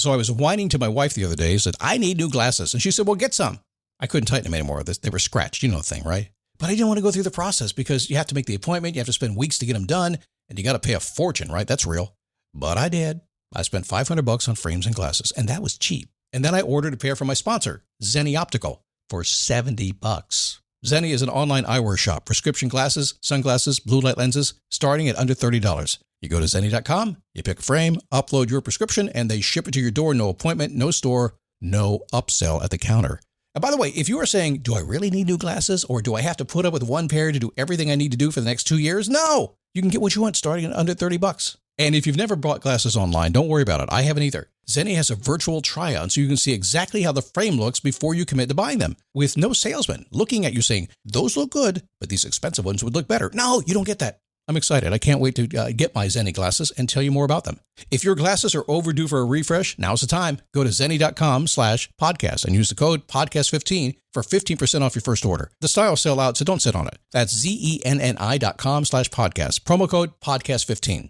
So I was whining to my wife the other day, said, I need new glasses. And she said, well, get some. I couldn't tighten them anymore. They were scratched. You know the thing, right? But I didn't want to go through the process because you have to make the appointment. You have to spend weeks to get them done. And you got to pay a fortune, right? That's real. But I did. I spent $500 on frames and glasses, and that was cheap. And then I ordered a pair from my sponsor, Zenni Optical, for $70. Zenni is an online eyewear shop. Prescription glasses, sunglasses, blue light lenses, starting at under $30. You go to Zenni.com, you pick a frame, upload your prescription, and they ship it to your door. No appointment, no store, no upsell at the counter. And by the way, if you are saying, do I really need new glasses, or do I have to put up with one pair to do everything I need to do for the next 2 years? No! You can get what you want starting at under $30. And if you've never bought glasses online, don't worry about it. I haven't either. Zenni has a virtual try-on, so you can see exactly how the frame looks before you commit to buying them, with no salesman looking at you saying, those look good, but these expensive ones would look better. No, you don't get that. I'm excited. I can't wait to get my Zenni glasses and tell you more about them. If your glasses are overdue for a refresh, now's the time. Go to Zenni.com/podcast and use the code podcast15 for 15% off your first order. The styles sell out, so don't sit on it. That's Zenni.com/podcast. Promo code podcast15.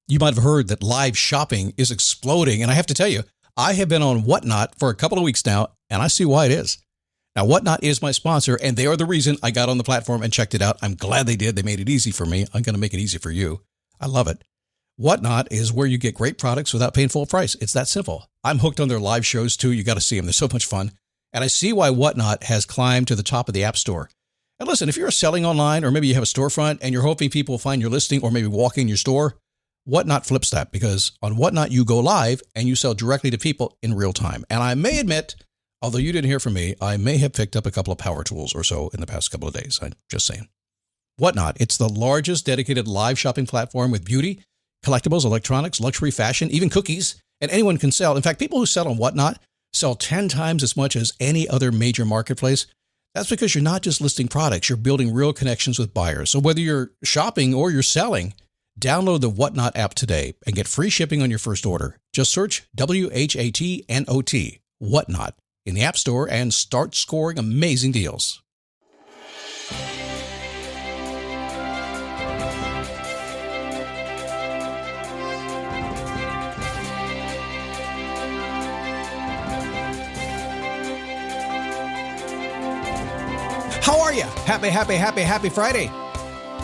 You might have heard that live shopping is exploding, and I have to tell you, I have been on Whatnot for a couple of weeks now, and I see why it is. Now, Whatnot is my sponsor, and they are the reason I got on the platform and checked it out. I'm glad they did. They made it easy for me. I'm going to make it easy for you. I love it. Whatnot is where you get great products without paying full price. It's that simple. I'm hooked on their live shows, too. You got to see them. They're so much fun. And I see why Whatnot has climbed to the top of the App Store. And listen, if you're selling online, or maybe you have a storefront, and you're hoping people will find your listing or maybe walk in your store, Whatnot flips that, because on Whatnot, you go live and you sell directly to people in real time. And I may admit, although you didn't hear from me, I may have picked up a couple of power tools or so in the past couple of days. I'm just saying. Whatnot, it's the largest dedicated live shopping platform with beauty, collectibles, electronics, luxury, fashion, even cookies, and anyone can sell. In fact, people who sell on Whatnot sell 10 times as much as any other major marketplace. That's because you're not just listing products, you're building real connections with buyers. So whether you're shopping or you're selling, download the Whatnot app today and get free shipping on your first order. Just search WHATNOT, Whatnot, in the App Store and start scoring amazing deals. How are you? Happy Friday.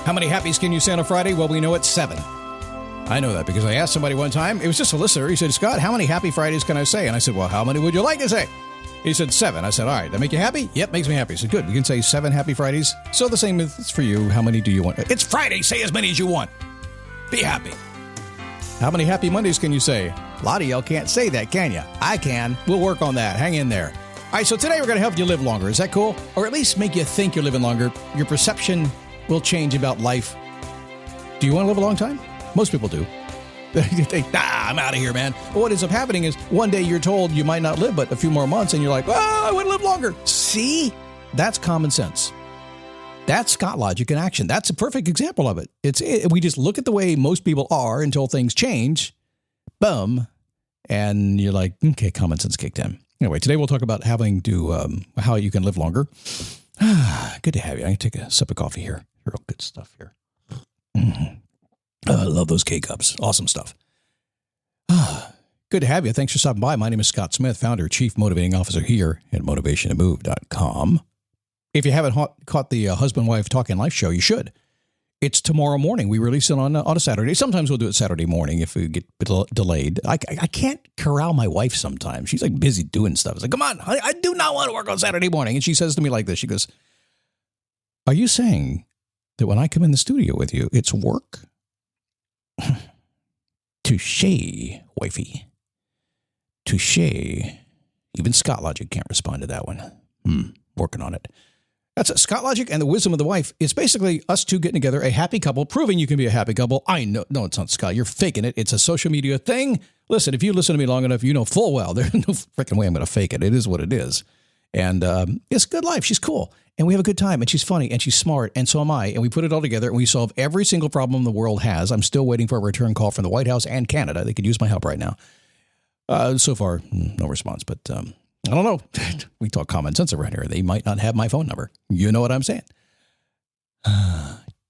How many happies can you say on a Friday? Well, we know it's 7. I know that because I asked somebody one time. It was just a listener. He said, Scott, how many happy Fridays can I say? And I said, well, how many would you like to say? He said 7. I said, all right, that make you happy? Yep, makes me happy. He said, good. We can say 7 happy Fridays. So the same is for you. How many do you want? It's Friday. Say as many as you want. Be happy. How many happy Mondays can you say? A lot of y'all can't say that, can you? I can. We'll work on that. Hang in there. All right, so today we're going to help you live longer. Is that cool? Or at least make you think you're living longer. Your perception will change about life. Do you want to live a long time? Most people do. You think, I'm out of here, man. But what ends up happening is one day you're told you might not live but a few more months, and you're like, I want to live longer. See? That's common sense. That's Scott logic in action. That's a perfect example of it. We just look at the way most people are until things change. Boom. And you're like, okay, common sense kicked in. Anyway, today we'll talk about how you can live longer. Good to have you. I can take a sip of coffee here. Real good stuff here. I love those K-Cups. Awesome stuff. Good to have you. Thanks for stopping by. My name is Scott Smith, founder, chief motivating officer here at motivationtomove.com. If you haven't caught the husband-wife talking life show, you should. It's tomorrow morning. We release it on a Saturday. Sometimes we'll do it Saturday morning if we get delayed. I can't corral my wife sometimes. She's like busy doing stuff. It's like, come on, I do not want to work on Saturday morning. And she says to me like this. She goes, are you saying that when I come in the studio with you, it's work? Touché, wifey. Touché. Even Scott Logic can't respond to that one. Working on it. That's a Scott Logic and the wisdom of the wife. It's basically us two getting together, a happy couple, proving you can be a happy couple. I know. No, it's not, Scott. You're faking it. It's a social media thing. Listen, if you listen to me long enough, you know full well there's no freaking way I'm going to fake it. It is what it is. And it's a good life. She's cool. And we have a good time. And she's funny. And she's smart. And so am I. And we put it all together. And we solve every single problem the world has. I'm still waiting for a return call from the White House and Canada. They could use my help right now. So far, no response. But I don't know. We talk common sense around here. They might not have my phone number. You know what I'm saying?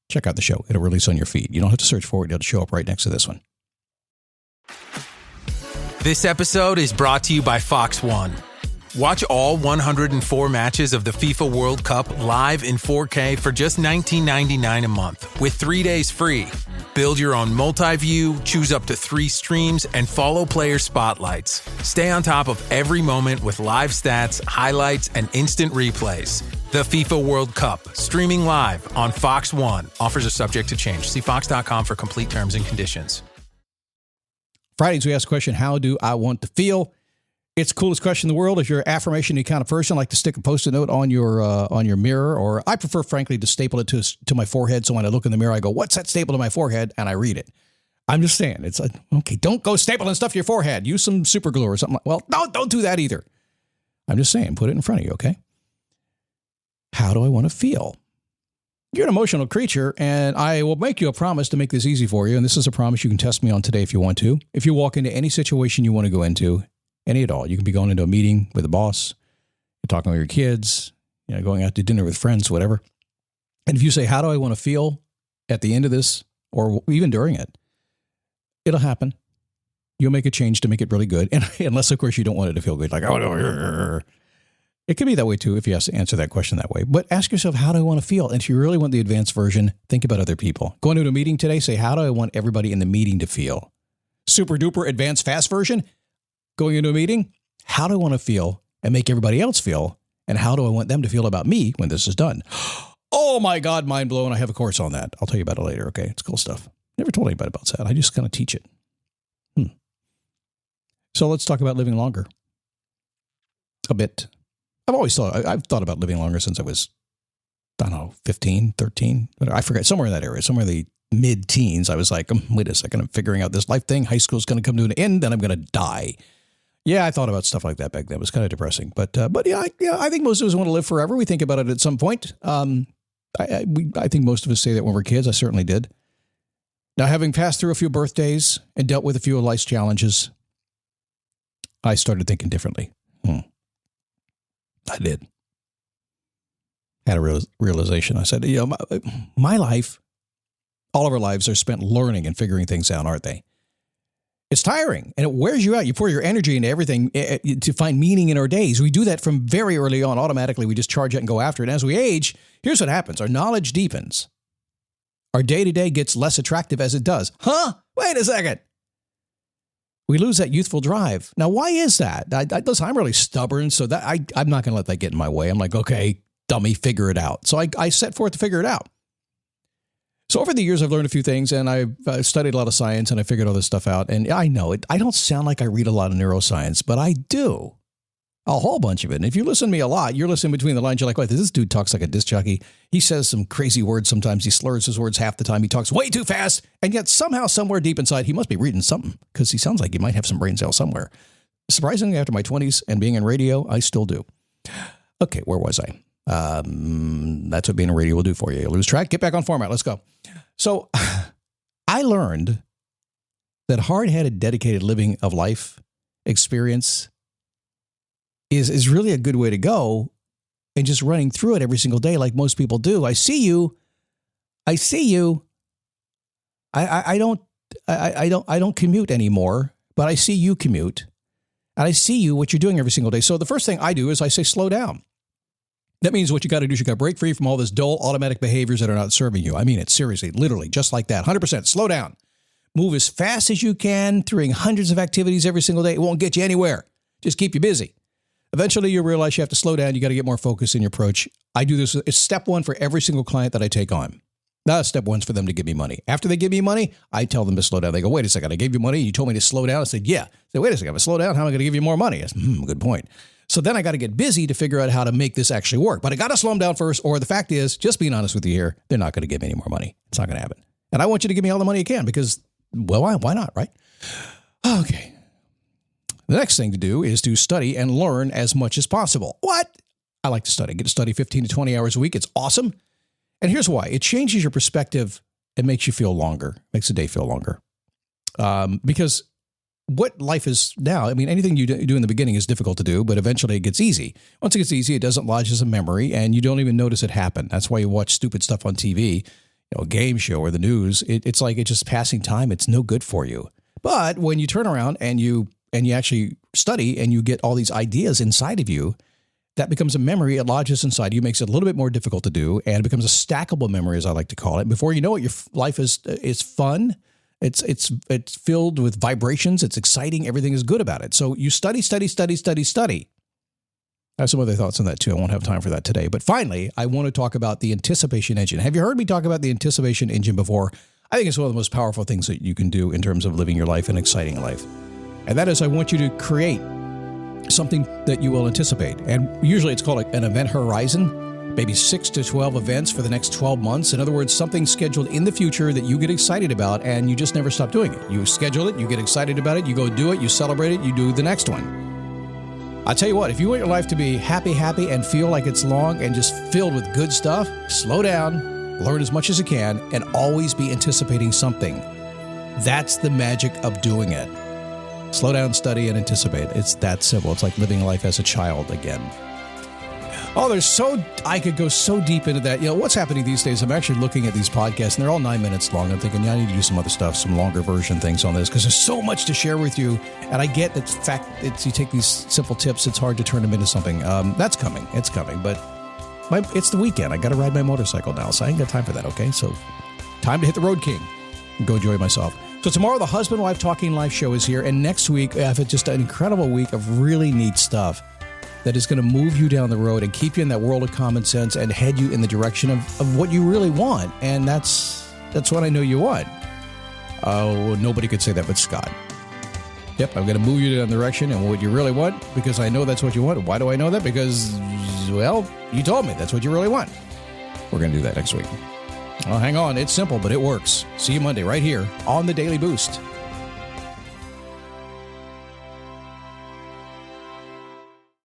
Check out the show. It'll release on your feed. You don't have to search for it. It'll show up right next to this one. This episode is brought to you by Fox One. Watch all 104 matches of the FIFA World Cup live in 4K for just $19.99 a month with 3 days free. Build your own multi-view, choose up to 3 streams, and follow player spotlights. Stay on top of every moment with live stats, highlights, and instant replays. The FIFA World Cup, streaming live on Fox One. Offers are subject to change. See fox.com for complete terms and conditions. Fridays, we ask the question, how do I want to feel? It's the coolest question in the world. If you're an affirmation kind of person, like to stick a Post-it note on your mirror, or I prefer, frankly, to staple it to my forehead. So when I look in the mirror, I go, what's that staple to my forehead? And I read it. I'm just saying, it's like, okay, don't go stapling stuff to your forehead. Use some super glue or something. Well, no, don't do that either. I'm just saying, put it in front of you, okay? How do I want to feel? You're an emotional creature, and I will make you a promise to make this easy for you. And this is a promise you can test me on today if you want to. If you walk into any situation you want to go into, any at all, you can be going into a meeting with a boss, you're talking with your kids, going out to dinner with friends, whatever. And if you say, how do I want to feel at the end of this, or even during it, it'll happen. You'll make a change to make it really good. And unless, of course, you don't want it to feel good. Like, oh, it could be that way, too, if you have to answer that question that way. But ask yourself, how do I want to feel? And if you really want the advanced version, think about other people. Going to a meeting today, say, how do I want everybody in the meeting to feel? Super duper advanced fast version, going into a meeting, how do I want to feel and make everybody else feel? And how do I want them to feel about me when this is done? Oh, my God, mind blown. I have a course on that. I'll tell you about it later, okay? It's cool stuff. Never told anybody about that. I just kind of teach it. So let's talk about living longer. A bit. I've thought about living longer since I was, 15, 13. I forget, somewhere in that area, somewhere in the mid-teens. I was like, wait a second, I'm figuring out this life thing. High school's going to come to an end, and I'm going to die. Yeah, I thought about stuff like that back then. It was kind of depressing. But yeah, I think most of us want to live forever. We think about it at some point. I think most of us say that when we're kids. I certainly did. Now, having passed through a few birthdays and dealt with a few of life's challenges, I started thinking differently. I did. Had a realization. I said, my life, all of our lives are spent learning and figuring things out, aren't they? It's tiring, and it wears you out. You pour your energy into everything to find meaning in our days. We do that from very early on. Automatically, we just charge it and go after it. And as we age, here's what happens. Our knowledge deepens. Our day-to-day gets less attractive as it does. Wait a second. We lose that youthful drive. Now, why is that? Listen, I'm really stubborn, so that I'm not going to let that get in my way. I'm like, okay, dummy, figure it out. So I set forth to figure it out. So over the years, I've learned a few things, and I've studied a lot of science, and I figured all this stuff out. And I know it. I don't sound like I read a lot of neuroscience, but I do. A whole bunch of it. And if you listen to me a lot, you're listening between the lines. You're like, wait, this dude talks like a disc jockey. He says some crazy words sometimes. He slurs his words half the time. He talks way too fast. And yet somehow, somewhere deep inside, he must be reading something because he sounds like he might have some brain cells somewhere. Surprisingly, after my 20s and being in radio, I still do. Okay, where was I? That's what being in radio will do for you. You lose track. Get back on format. Let's go. So I learned that hard-headed, dedicated living of life experience is really a good way to go, and just running through it every single day like most people do. I see you. I don't commute anymore, but I see you commute, and I see you, what you're doing every single day. So the first thing I do is I say, slow down. That means what you got to do is you got to break free from all this dull automatic behaviors that are not serving you. I mean it seriously, literally, just like that. 100%. Slow down. Move as fast as you can, doing hundreds of activities every single day. It won't get you anywhere. Just keep you busy. Eventually, you realize you have to slow down. You got to get more focus in your approach. I do this. It's step one for every single client that I take on. Now, step one's for them to give me money. After they give me money, I tell them to slow down. They go, wait a second, I gave you money. You told me to slow down. I said, yeah. I said, wait a second, if I slow down, how am I going to give you more money? I said, good point. So then I got to get busy to figure out how to make this actually work. But I got to slow them down first, or the fact is, just being honest with you here, they're not going to give me any more money. It's not going to happen. And I want you to give me all the money you can because, well, why not, right? Okay. The next thing to do is to study and learn as much as possible. What? I like to study. Get to study 15 to 20 hours a week. It's awesome. And here's why. It changes your perspective. It makes you feel longer. Makes the day feel longer. Because what life is now, I mean, anything you do in the beginning is difficult to do, but eventually it gets easy. Once it gets easy, it doesn't lodge as a memory, and you don't even notice it happen. That's why you watch stupid stuff on TV, a game show or the news. It's like it's just passing time. It's no good for you. But when you turn around and you and you actually study and you get all these ideas inside of you, that becomes a memory. It lodges inside you, makes it a little bit more difficult to do, and it becomes a stackable memory, as I like to call it. Before you know it, your life is fun. It's filled with vibrations. It's exciting. Everything is good about it. So you study. I have some other thoughts on that too. I won't have time for that today. But finally, I want to talk about the anticipation engine. Have you heard me talk about the anticipation engine before? I think it's one of the most powerful things that you can do in terms of living your life, an exciting life. And that is, I want you to create something that you will anticipate. And usually it's called an event horizon, maybe 6 to 12 events for the next 12 months. In other words, something scheduled in the future that you get excited about and you just never stop doing it. You schedule it, you get excited about it, you go do it, you celebrate it, you do the next one. I tell you what, if you want your life to be happy, and feel like it's long and just filled with good stuff, slow down, learn as much as you can, and always be anticipating something. That's the magic of doing it. Slow down, study, and anticipate. It's that simple. It's like living life as a child again. Oh, I could go so deep into that. You know, what's happening these days, I'm actually looking at these podcasts, and they're all 9 minutes long. I'm thinking, I need to do some other stuff, some longer version things on this, because there's so much to share with you. And I get that you take these simple tips, it's hard to turn them into something. That's coming. It's coming. But it's the weekend. I got to ride my motorcycle now, so I ain't got time for that, okay? So time to hit the road, King, and go enjoy myself. So tomorrow, the Husband Wife Talking Life show is here. And next week, I have just an incredible week of really neat stuff that is going to move you down the road and keep you in that world of common sense and head you in the direction of what you really want. And that's what I know you want. Oh, nobody could say that but Scott. Yep, I'm going to move you down the direction and what you really want, because I know that's what you want. Why do I know that? Because, well, you told me that's what you really want. We're going to do that next week. Well, hang on. It's simple, but it works. See you Monday right here on the Daily Boost.